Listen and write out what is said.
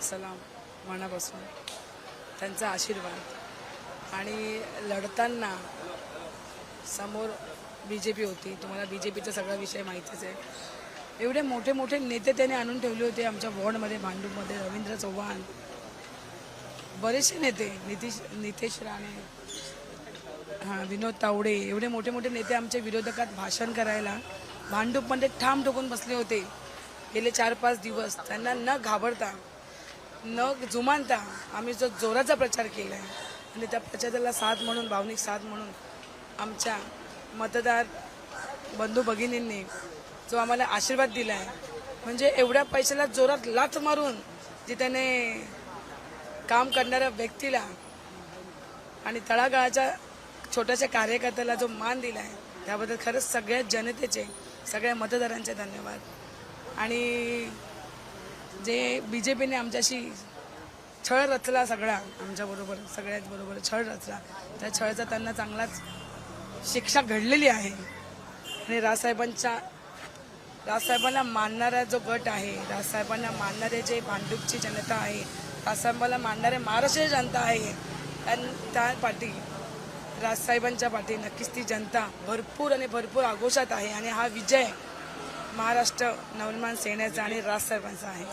सलाम मनापासून त्यांचा आशीर्वाद। आणि लढताना समोर BJP होती, तुम्हाला BJPचा सगळा विषय माहितीच आहे। एवढे मोठे मोठे नेते त्याने आणून ठेवले होते आमच्या वॉर्डमध्ये, भांडूपमध्ये, रवींद्र चव्हाण, बरेचसे नेते, नितेश राणे, विनोद तावडे, एवढे मोठे मोठे नेते आमच्या विरोधकात भाषण करायला भांडूपमध्ये ठाम ठोकून बसले होते गेले 4-5 दिवस। त्यांना न घाबरता न जुमानता आम्ही जो जोराचा प्रचार केला आहे आणि त्या प्रचाराला साथ म्हणून, भावनिक साथ म्हणून आमच्या मतदार बंधू भगिनींनी जो आम्हाला आशीर्वाद दिला आहे, म्हणजे एवढ्या पैशाला जोरात लाथ मारून जे त्याने काम करणाऱ्या व्यक्तीला आणि तळागाळाच्या छोट्याशा कार्यकर्त्याला जो मान दिला आहे त्याबद्दल खरंच सगळ्या जनतेचे, सगळ्या मतदारांचे धन्यवाद। आणि जे BJPने आमच्याशी छळ रचला, सगळा आमच्याबरोबर, सगळ्याच बरोबर छळ रचला, त्या छळाचा त्यांना चांगलाच शिक्षा घडलेली आहे। आणि राजसाहेबांना मानणारा जो गट आहे, राजसाहेबांना मानणारे जे भांडूपची जनता आहे, राजसाहेबांना मानणारे महाराष्ट्राची जनता आहे, त्या पाठी, राजसाहेबांच्या पाठी नक्कीच ती जनता भरपूर आणि भरपूर आगोशात आहे। आणि हा विजय महाराष्ट्र नवनिर्माण सेनेचा आणि राजसाहेबांचा आहे।